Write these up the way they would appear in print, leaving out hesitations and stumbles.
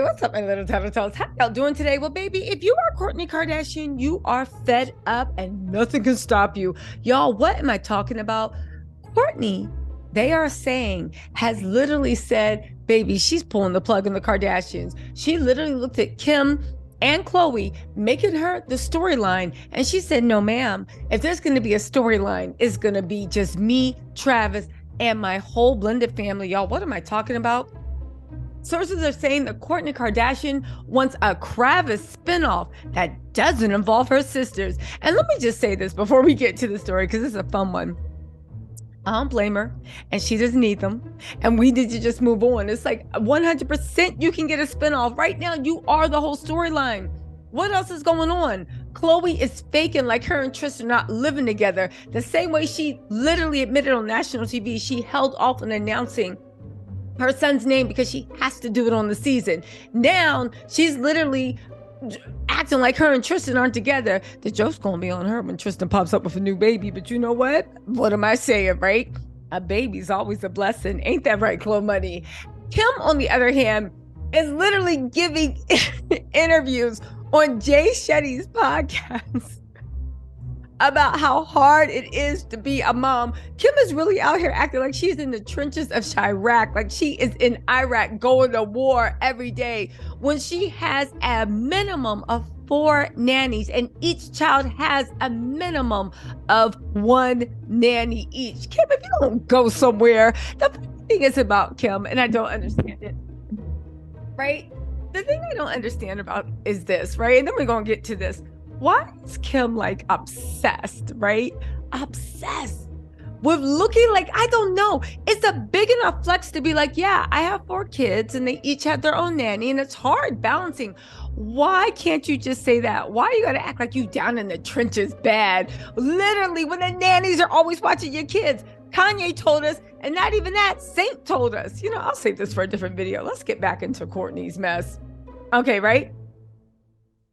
What's up, my little TisaTells? How y'all doing today? Well, baby, if you are Kourtney Kardashian, you are fed up and nothing can stop you. Y'all, what am I talking about? Kourtney, they are saying, has literally said, baby, she's pulling the plug on the Kardashians. She literally looked at Kim and Khloe, making her the storyline. And she said, no, ma'am, if there's going to be a storyline, it's going to be just me, Travis, and my whole blended family. Y'all, what am I talking about? Sources are saying that Kourtney Kardashian wants a Travis spinoff that doesn't involve her sisters. And let me just say this before we get to the story, because it's a fun one. I don't blame her, and she doesn't need them. And we need to just move on. It's like 100% you can get a spinoff. Right now, you are the whole storyline. What else is going on? Khloe is faking like her and Tristan are not living together. The same way she literally admitted on national TV, she held off on announcing her son's name because she has to do it on the season. Now she's literally acting like her and Tristan aren't together. The joke's gonna be on her when Tristan pops up with a new baby. But you know what? What am I saying, right? A baby's always a blessing. Ain't that right, Khloe Money? Kim, on the other hand, is literally giving interviews on Jay Shetty's podcast about how hard it is to be a mom. Kim is really out here acting like she's in the trenches of Chirac, like she is in Iraq going to war every day, when she has a minimum of 4 nannies, and each child has a minimum of 1 nanny each. Kim, if you don't go somewhere, the thing is about Kim, and I don't understand it, right? The thing I don't understand about is this, right? And then we're going to get to this. Why is Kim like obsessed, right? Obsessed with looking like, I don't know. It's a big enough flex to be like, yeah, I have 4 kids and they each have their own nanny, and it's hard balancing. Why can't you just say that? Why you gotta act like you down in the trenches bad? Literally, when the nannies are always watching your kids. Kanye told us, and not even that, Saint told us. You know, I'll save this for a different video. Let's get back into Kourtney's mess. Okay, right?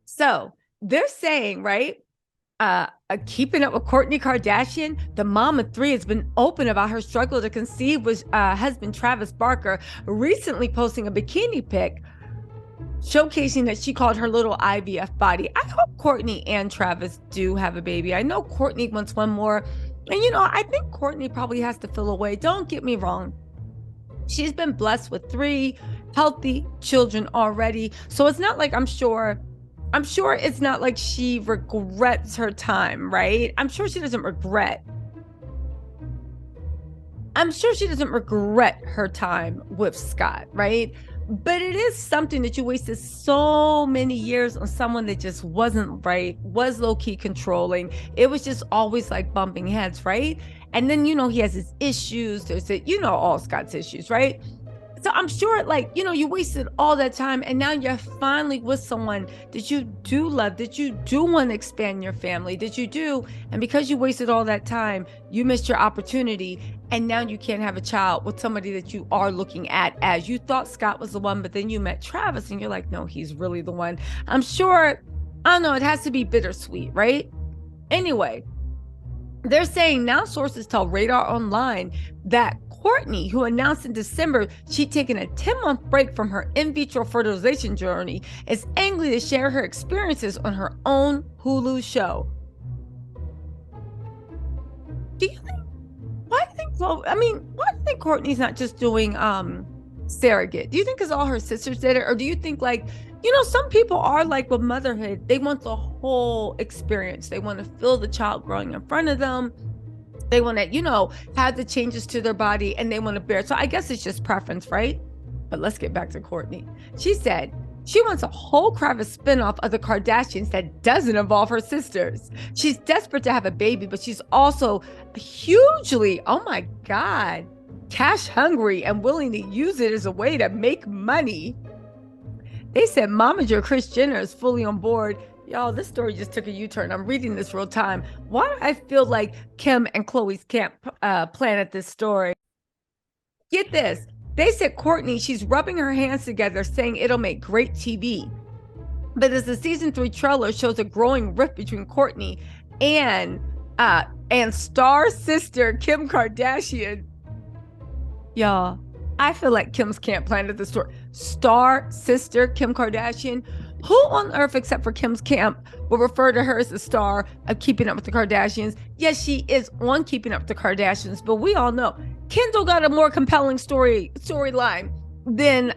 So they're saying, right, keeping up with Kourtney Kardashian, the mom of 3, has been open about her struggle to conceive with husband Travis Barker, recently posting a bikini pic showcasing that she called her little IVF body. I hope Kourtney and Travis do have a baby. I know Kourtney wants one more. And, you know, I think Kourtney probably has to fill away. Don't get me wrong. She's been blessed with 3 healthy children already. So it's not like I'm sure it's not like she regrets her time, right? I'm sure she doesn't regret her time with Scott, right? But it is something that you wasted so many years on someone that just wasn't right, was low-key controlling. It was just always like bumping heads, right? And then, you know, he has his issues. There's, you know, all Scott's issues, right? So I'm sure, like, you know, you wasted all that time, and now you're finally with someone that you do love, that you do want to expand your family, that you do. And because you wasted all that time, you missed your opportunity. And now you can't have a child with somebody that you are looking at as. You thought Scott was the one, but then you met Travis and you're like, no, he's really the one. I'm sure, I don't know, it has to be bittersweet, right? Anyway, they're saying now sources tell Radar Online that Kourtney, who announced in December she'd taken a 10-month break from her in vitro fertilization journey, is angry to share her experiences on her own Hulu show. Do you think, why do you think Kourtney's not just doing surrogate? Do you think because all her sisters did it? Or do you think, like, you know, some people are like with motherhood, they want the whole experience. They want to feel the child growing in front of them. They want to, you know, have the changes to their body, and they want to bear it. So I guess it's just preference, right? But let's get back to Kourtney. She said she wants a whole Travis spinoff of the Kardashians that doesn't involve her sisters. She's desperate to have a baby, but she's also hugely, oh my God, cash hungry and willing to use it as a way to make money. They said Momager Kris Jenner is fully on board. Y'all, this story just took a U-turn. I'm reading this real time. Why do I feel like Kim and Khloe's can't plan at this story? Get this. They said Kourtney, she's rubbing her hands together, saying it'll make great TV. But as the season 3 trailer shows a growing rift between Kourtney and star sister Kim Kardashian, y'all, I feel like Kim's camp planted the story. Star sister Kim Kardashian. Who on earth, except for Kim's camp, will refer to her as the star of Keeping Up with the Kardashians? Yes, she is on Keeping Up with the Kardashians, but we all know Kendall got a more compelling storyline than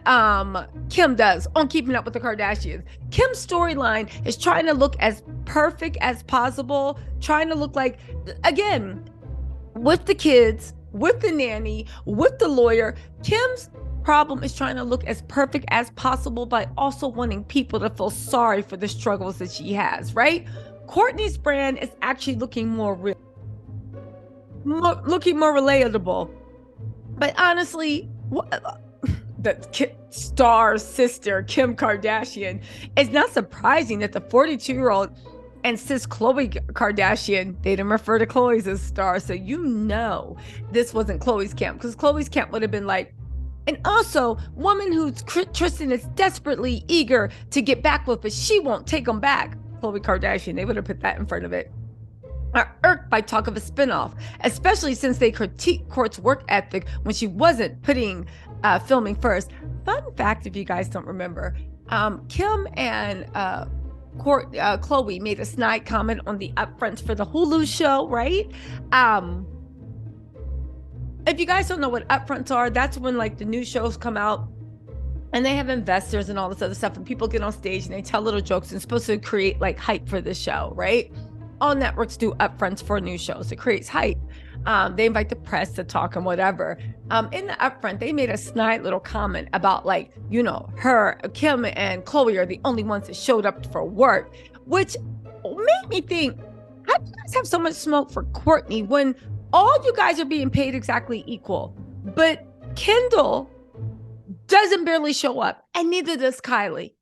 Kim does on Keeping Up with the Kardashians. Kim's storyline is trying to look as perfect as possible, trying to look like, again, with the kids, with the nanny, with the lawyer. Kim's problem is trying to look as perfect as possible by also wanting people to feel sorry for the struggles that she has, right? Kourtney's brand is actually looking more real, looking more relatable. But honestly, the star sister Kim Kardashian, it's not surprising that the 42-year-old and sis Khloe Kardashian, they didn't refer to Khloe as a star, so you know this wasn't Khloe's camp, because Khloe's camp would have been like, and also woman who Tristan is desperately eager to get back with, but she won't take him back. Khloe Kardashian, they would have put that in front of it. Are irked by talk of a spinoff, especially since they critique Kourt's work ethic when she wasn't filming first. Fun fact, if you guys don't remember, Kim and Khloe made a snide comment on the upfronts for the Hulu show, right? If you guys don't know what upfronts are, that's when like the new shows come out and they have investors and all this other stuff, and people get on stage and they tell little jokes and it's supposed to create like hype for the show, right? All networks do upfronts for new shows. It creates hype. They invite the press to talk and whatever. In the upfront, they made a snide little comment about like, you know, Kim and Khloe are the only ones that showed up for work, which made me think, how do you guys have so much smoke for Kourtney when all you guys are being paid exactly equal? But Kendall doesn't barely show up, and neither does Kylie.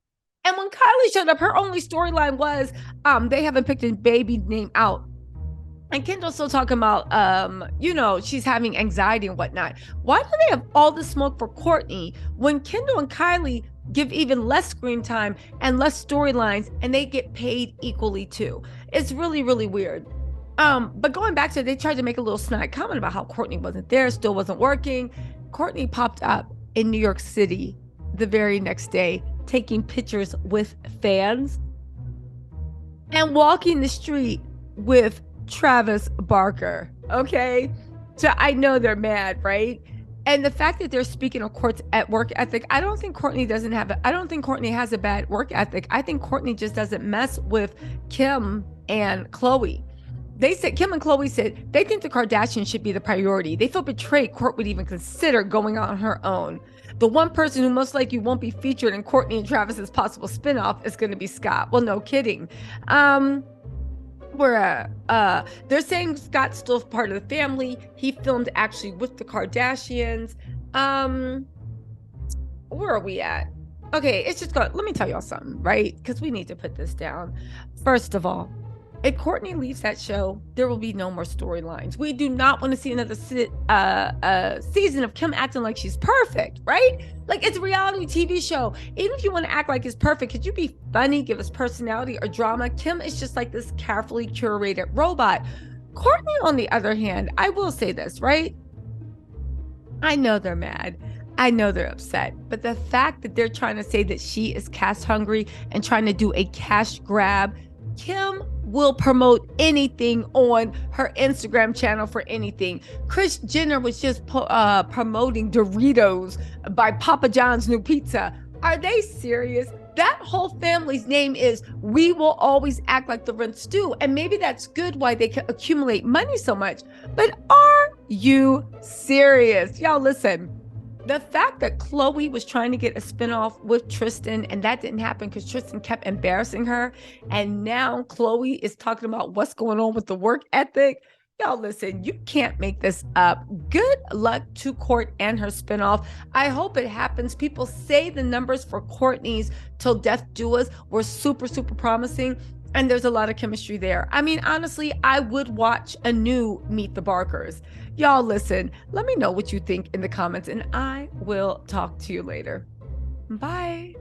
And when Kylie showed up, her only storyline was they haven't picked a baby name out. And Kendall's still talking about, you know, she's having anxiety and whatnot. Why do they have all the smoke for Kourtney when Kendall and Kylie give even less screen time and less storylines, and they get paid equally too? It's really, really weird. But going back to it, they tried to make a little snide comment about how Kourtney wasn't there, still wasn't working. Kourtney popped up in New York City the very next day, taking pictures with fans and walking the street with Travis Barker. Okay, so I know they're mad, right? And the fact that they're speaking of Kourt's work ethic, I don't think Kourtney has a bad work ethic. I think Kourtney just doesn't mess with Kim and Khloe. They said, Kim and Khloe said, they think the Kardashians should be the priority. They feel betrayed Kourt would even consider going on her own. The one person who most likely won't be featured in Kourtney and Travis's possible spinoff is going to be Scott. Well, no kidding. They're saying Scott's still part of the family. He filmed actually with the Kardashians. Where are we at? Okay, it's just let me tell y'all something, right? Because we need to put this down. First of all, if Kourtney leaves that show, there will be no more storylines. We do not want to see another season of Kim acting like she's perfect, right? Like, it's a reality TV show. Even if you want to act like it's perfect, could you be funny, give us personality or drama? Kim is just like this carefully curated robot. Kourtney, on the other hand, I will say this, right? I know they're mad. I know they're upset, but the fact that they're trying to say that she is cash hungry and trying to do a cash grab, Kim will promote anything on her Instagram channel for anything. Kris Jenner was just promoting Doritos by Papa John's new pizza. Are they serious? That whole family's name is We Will Always Act Like the Rents Do. And maybe that's good why they can accumulate money so much. But are you serious? Y'all listen. The fact that Khloe was trying to get a spinoff with Tristan and that didn't happen because Tristan kept embarrassing her. And now Khloe is talking about what's going on with the work ethic. Y'all listen, you can't make this up. Good luck to Kourt and her spinoff. I hope it happens. People say the numbers for Kourtney's Till Death Do Us were super, super promising. And there's a lot of chemistry there. I mean, honestly, I would watch a new Meet the Barkers. Y'all listen, let me know what you think in the comments and I will talk to you later. Bye.